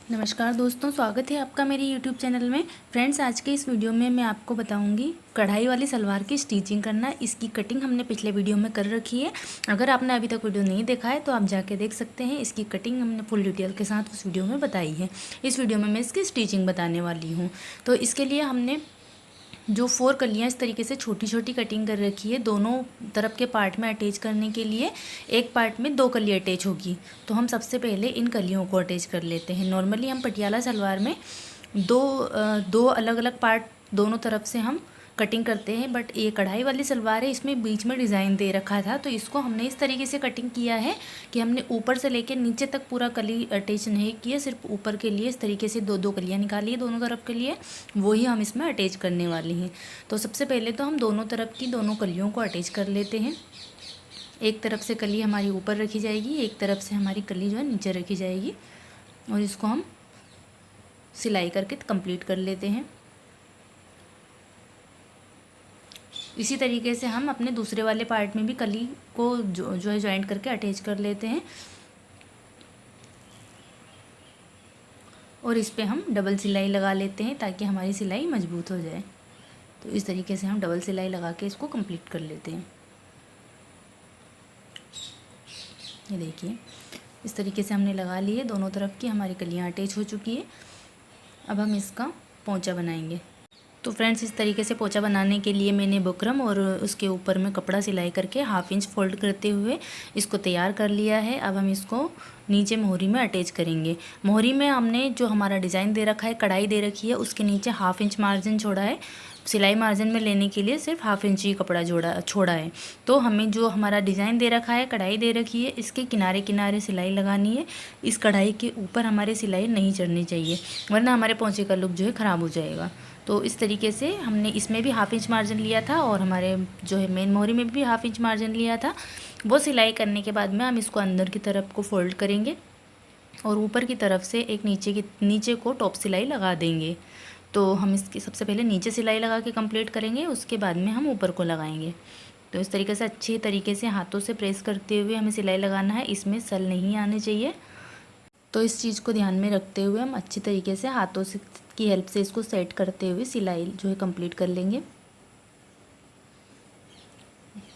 नमस्कार दोस्तों, स्वागत है आपका मेरे YouTube चैनल में। फ्रेंड्स, आज के इस वीडियो में मैं आपको बताऊंगी कढ़ाई वाली सलवार की स्टिचिंग करना। इसकी कटिंग हमने पिछले वीडियो में कर रखी है। अगर आपने अभी तक वीडियो नहीं देखा है तो आप जाके देख सकते हैं। इसकी कटिंग हमने फुल डिटेल के साथ उस वीडियो में बताई है। इस वीडियो में मैं इसकी स्टिचिंग बताने वाली हूँ। तो इसके लिए हमने जो 4 कलियाँ इस तरीके से छोटी छोटी कटिंग कर रखी है, दोनों तरफ के पार्ट में अटैच करने के लिए। एक पार्ट में 2 कली अटैच होगी, तो हम सबसे पहले इन कलियों को अटैच कर लेते हैं। नॉर्मली हम पटियाला सलवार में दो अलग अलग पार्ट दोनों तरफ से हम कटिंग करते हैं, बट ये कढ़ाई वाली सलवार है, इसमें बीच में डिज़ाइन दे रखा था, तो इसको हमने इस तरीके से कटिंग किया है कि हमने ऊपर से लेकर नीचे तक पूरा कली अटैच नहीं किया, सिर्फ ऊपर के लिए इस तरीके से दो कलियाँ निकाली है दोनों तरफ के लिए, वही हम इसमें अटैच करने वाली हैं। तो सबसे पहले तो हम दोनों तरफ की दोनों कलियों को अटैच कर लेते हैं। एक तरफ से कली हमारी ऊपर रखी जाएगी, एक तरफ से हमारी कली जो है नीचे रखी जाएगी, और इसको हम सिलाई करके कंप्लीट कर लेते हैं। इसी तरीके से हम अपने दूसरे वाले पार्ट में भी कली को जो है जॉइंट करके अटैच कर लेते हैं, और इस पे हम डबल सिलाई लगा लेते हैं ताकि हमारी सिलाई मजबूत हो जाए। तो इस तरीके से हम डबल सिलाई लगा के इसको कंप्लीट कर लेते हैं। ये देखिए, इस तरीके से हमने लगा ली है, दोनों तरफ की हमारी कलियाँ अटैच हो चुकी है। अब हम इसका पोंचा बनाएंगे। तो फ्रेंड्स, इस तरीके से पोंचा बनाने के लिए मैंने बुकरम और उसके ऊपर में कपड़ा सिलाई करके 1/2 इंच फोल्ड करते हुए इसको तैयार कर लिया है। अब हम इसको नीचे मोहरी में अटैच करेंगे। मोहरी में हमने जो हमारा डिज़ाइन दे रखा है, कढ़ाई दे रखी है, उसके नीचे 1/2 इंच मार्जिन छोड़ा है। सिलाई मार्जिन में लेने के लिए सिर्फ 1/2 इंच ही कपड़ा छोड़ा है। तो हमें जो हमारा डिज़ाइन दे रखा है, कढ़ाई दे रखी है, इसके किनारे किनारे सिलाई लगानी है। इस कढ़ाई के ऊपर हमारे सिलाई नहीं चढ़नी चाहिए, वरना हमारे पोंचे का लुक जो है ख़राब हो जाएगा। तो इस तरीके से हमने इसमें भी 1/2 इंच मार्जिन लिया था, और हमारे जो है मेन मोहरी में भी 1/2 इंच मार्जिन लिया था। वो सिलाई करने के बाद में हम इसको अंदर की तरफ को फोल्ड करेंगे, और ऊपर की तरफ से एक नीचे को टॉप सिलाई लगा देंगे। तो हम इसकी सबसे पहले नीचे सिलाई लगा के कंप्लीट करेंगे, उसके बाद में हम ऊपर को लगाएंगे। तो इस तरीके से अच्छे तरीके से हाथों से प्रेस करते हुए हमें सिलाई लगाना है। इसमें सल नहीं आने चाहिए, तो इस चीज़ को ध्यान में रखते हुए हम अच्छी तरीके से हाथों से की हेल्प से इसको सेट करते हुए सिलाई जो है कंप्लीट कर लेंगे।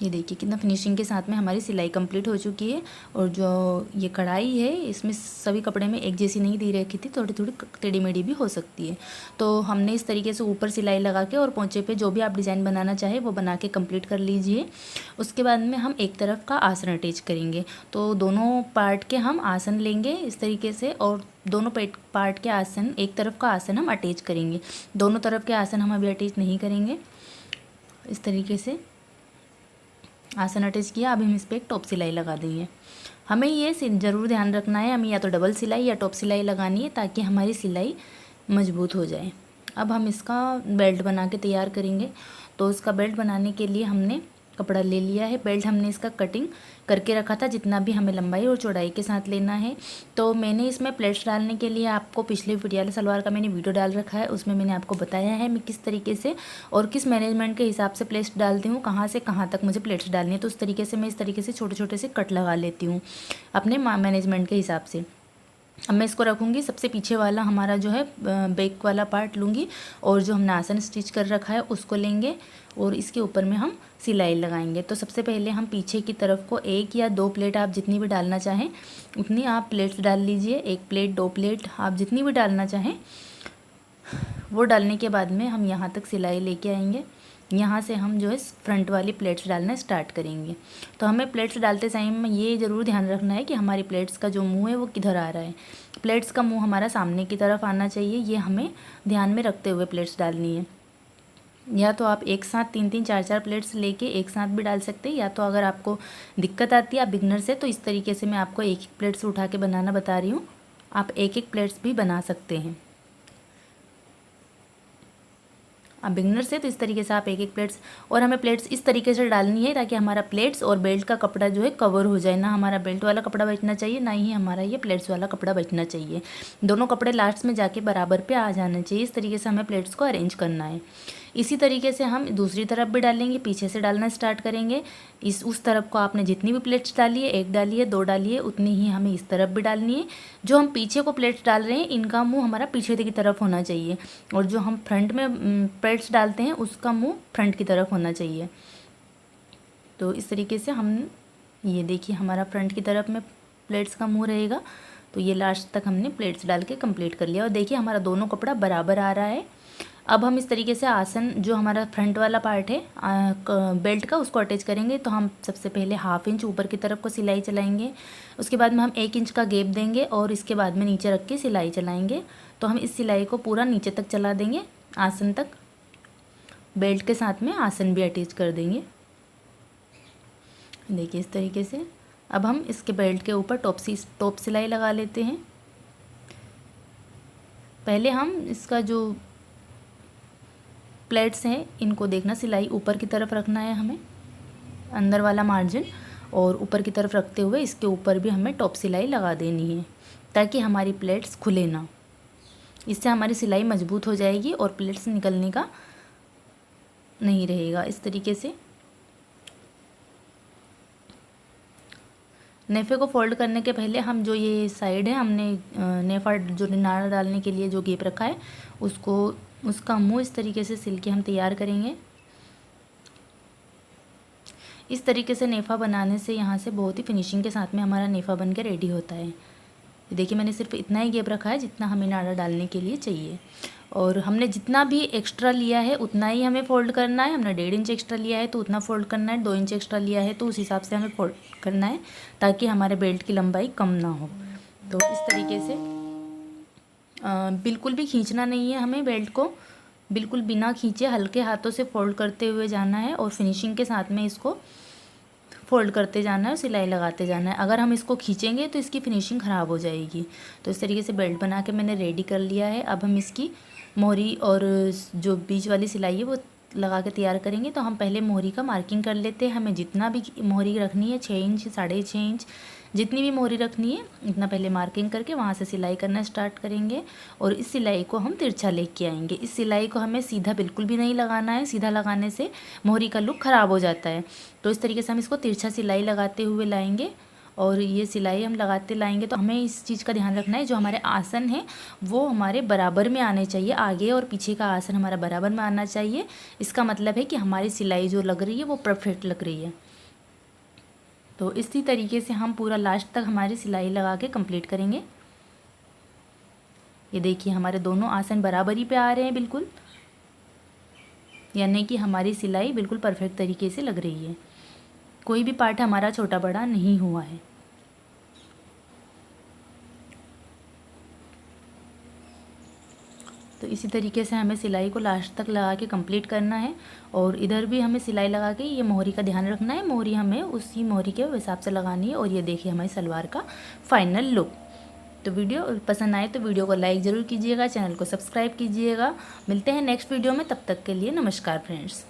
ये देखिए, कितना फिनिशिंग के साथ में हमारी सिलाई कंप्लीट हो चुकी है। और जो ये कढ़ाई है, इसमें सभी कपड़े में एक जैसी नहीं दी रखी थी, थोड़ी थोड़ी टेढ़ी मेढ़ी भी हो सकती है। तो हमने इस तरीके से ऊपर सिलाई लगा के और पोंचे पे जो भी आप डिज़ाइन बनाना चाहे वो बना के कंप्लीट कर लीजिए। उसके बाद में हम एक तरफ का आसन अटैच करेंगे। तो दोनों पार्ट के हम आसन लेंगे इस तरीके से, और दोनों पार्ट के आसन, एक तरफ का आसन हम अटैच करेंगे। दोनों तरफ के आसन हम अभी अटैच नहीं करेंगे। इस तरीके से आसन अटैच किया। अब हम इस पर एक टॉप सिलाई लगा देंगे। हमें ये ज़रूर ध्यान रखना है, हमें या तो डबल सिलाई या टॉप सिलाई लगानी है ताकि हमारी सिलाई मजबूत हो जाए। अब हम इसका बेल्ट बना के तैयार करेंगे। तो इसका बेल्ट बनाने के लिए हमने कपड़ा ले लिया है। बेल्ट हमने इसका कटिंग करके रखा था, जितना भी हमें लंबाई और चौड़ाई के साथ लेना है। तो मैंने इसमें प्लेट्स डालने के लिए आपको पिछले पटियाला सलवार का मैंने वीडियो डाल रखा है, उसमें मैंने आपको बताया है मैं किस तरीके से और किस मैनेजमेंट के हिसाब से प्लेट्स डालती हूँ, कहाँ से कहाँ तक मुझे प्लेट्स डालनी है। तो उस तरीके से मैं इस तरीके से छोटे छोटे से कट लगा लेती हूँ अपने मैनेजमेंट के हिसाब से। अब मैं इसको रखूँगी, सबसे पीछे वाला हमारा जो है बैक वाला पार्ट लूँगी, और जो हमने आसन स्टिच कर रखा है उसको लेंगे, और इसके ऊपर में हम सिलाई लगाएंगे। तो सबसे पहले हम पीछे की तरफ को 1 या 2 प्लेट, आप जितनी भी डालना चाहें उतनी आप प्लेट्स डाल लीजिए। 1 प्लेट 2 प्लेट आप जितनी भी डालना चाहें वो डालने के बाद में हम यहाँ तक सिलाई लेके आएंगे। यहाँ से हम जो है फ्रंट वाली प्लेट्स डालना स्टार्ट करेंगे। तो हमें प्लेट्स डालते टाइम ये ज़रूर ध्यान रखना है कि हमारी प्लेट्स का जो मुंह है वो किधर आ रहा है। प्लेट्स का मुंह हमारा सामने की तरफ आना चाहिए, ये हमें ध्यान में रखते हुए प्लेट्स डालनी है। या तो आप एक साथ 3-3 4-4 प्लेट्स लेके एक साथ भी डाल सकते हैं, या तो अगर आपको दिक्कत आती है आप बिगनर से, तो इस तरीके से मैं आपको एक प्लेट्स उठा के बनाना बता रही हूँ। आप एक प्लेट्स भी बना सकते हैं। आप बिगनर से तो इस तरीके से आप एक प्लेट्स, और हमें प्लेट्स इस तरीके से डालनी है ताकि हमारा प्लेट्स और बेल्ट का कपड़ा जो है कवर हो जाए। ना हमारा बेल्ट वाला कपड़ा बचना चाहिए, ना ही हमारा ये प्लेट्स वाला कपड़ा बचना चाहिए। दोनों कपड़े लास्ट में जाके बराबर पे आ जाने चाहिए। इस तरीके से हमें प्लेट्स को अरेंज करना है। इसी तरीके से हम दूसरी तरफ भी डालेंगे, पीछे से डालना स्टार्ट करेंगे। उस तरफ को आपने जितनी भी प्लेट्स डाली है, 1 डाली है, 2 डाली है, उतनी ही हमें इस तरफ भी डालनी है। जो हम पीछे को प्लेट्स डाल रहे हैं इनका मुंह हमारा पीछे की तरफ होना चाहिए, और जो हम फ्रंट में प्लेट्स डालते हैं उसका मुंह फ्रंट की तरफ होना चाहिए। तो इस तरीके से हम, ये देखिए हमारा फ्रंट की तरफ में प्लेट्स का मुंह रहेगा। तो ये लास्ट तक हमने प्लेट्स डाल के कंप्लीट कर लिया, और देखिए हमारा दोनों कपड़ा बराबर आ रहा है। अब हम इस तरीके से आसन, जो हमारा फ्रंट वाला पार्ट है बेल्ट का, उसको अटैच करेंगे। तो हम सबसे पहले 1/2 इंच ऊपर की तरफ को सिलाई चलाएंगे, उसके बाद में हम 1 इंच का गैप देंगे, और इसके बाद में नीचे रख के सिलाई चलाएंगे। तो हम इस सिलाई को पूरा नीचे तक चला देंगे, आसन तक। बेल्ट के साथ में आसन भी अटैच कर देंगे, देखिए इस तरीके से। अब हम इसके बेल्ट के ऊपर टॉप सिलाई लगा लेते हैं। पहले हम इसका जो प्लेट्स हैं इनको देखना, सिलाई ऊपर की तरफ रखना है हमें, अंदर वाला मार्जिन, और ऊपर की तरफ रखते हुए इसके ऊपर भी हमें टॉप सिलाई लगा देनी है, ताकि हमारी प्लेट्स खुले ना। इससे हमारी सिलाई मजबूत हो जाएगी और प्लेट्स निकलने का नहीं रहेगा। इस तरीके से नेफे को फोल्ड करने के पहले हम जो ये साइड है, हमने नेफा जो नाड़ा डालने के लिए जो गैप रखा है उसका मुंह इस तरीके से सिल के हम तैयार करेंगे। इस तरीके से नेफा बनाने से यहाँ से बहुत ही फिनिशिंग के साथ में हमारा नेफा बन के रेडी होता है। देखिए मैंने सिर्फ इतना ही गैप रखा है जितना हमें नाड़ा डालने के लिए चाहिए, और हमने जितना भी एक्स्ट्रा लिया है उतना ही हमें फ़ोल्ड करना है। हमने 1.5 इंच एक्स्ट्रा लिया है तो उतना फ़ोल्ड करना है, 2 इंच एक्स्ट्रा लिया है तो उस हिसाब से हमें फ़ोल्ड करना है, ताकि हमारे बेल्ट की लंबाई कम ना हो। तो इस तरीके से बिल्कुल भी खींचना नहीं है हमें बेल्ट को, बिल्कुल बिना खींचे हल्के हाथों से फ़ोल्ड करते हुए जाना है, और फिनिशिंग के साथ में इसको फ़ोल्ड करते जाना है और सिलाई लगाते जाना है। अगर हम इसको खींचेंगे तो इसकी फिनिशिंग ख़राब हो जाएगी। तो इस तरीके से बेल्ट बना के मैंने रेडी कर लिया है। अब हम इसकी मोहरी और जो बीच वाली सिलाई है वो लगा के तैयार करेंगे। तो हम पहले मोहरी का मार्किंग कर लेते हैं। हमें जितना भी मोहरी रखनी है, 6 इंच 6.5 इंच जितनी भी मोहरी रखनी है इतना पहले मार्किंग करके वहाँ से सिलाई करना स्टार्ट करेंगे, और इस सिलाई को हम तिरछा लेके आएंगे। इस सिलाई को हमें सीधा बिल्कुल भी नहीं लगाना है, सीधा लगाने से मोहरी का लुक ख़राब हो जाता है। तो इस तरीके से हम इसको तिरछा सिलाई लगाते हुए लाएंगे, और ये सिलाई हम लगाते लाएंगे। तो हमें इस चीज़ का ध्यान रखना है, जो हमारे आसन हैं वो हमारे बराबर में आने चाहिए, आगे और पीछे का आसन हमारा बराबर में आना चाहिए। इसका मतलब है कि हमारी सिलाई जो लग रही है वो परफेक्ट लग रही है। तो इसी तरीके से हम पूरा लास्ट तक हमारी सिलाई लगा के कंप्लीट करेंगे। ये देखिए हमारे दोनों आसन बराबरी पे आ रहे हैं बिल्कुल, यानी कि हमारी सिलाई बिल्कुल परफेक्ट तरीके से लग रही है, कोई भी पार्ट हमारा छोटा बड़ा नहीं हुआ है। तो इसी तरीके से हमें सिलाई को लास्ट तक लगा के कंप्लीट करना है, और इधर भी हमें सिलाई लगा के ये मोहरी का ध्यान रखना है। मोहरी हमें उसी मोहरी के हिसाब से लगानी है। और ये देखिए हमारी सलवार का फाइनल लुक। तो वीडियो पसंद आए तो वीडियो को लाइक ज़रूर कीजिएगा, चैनल को सब्सक्राइब कीजिएगा। मिलते हैं नेक्स्ट वीडियो में, तब तक के लिए नमस्कार फ्रेंड्स।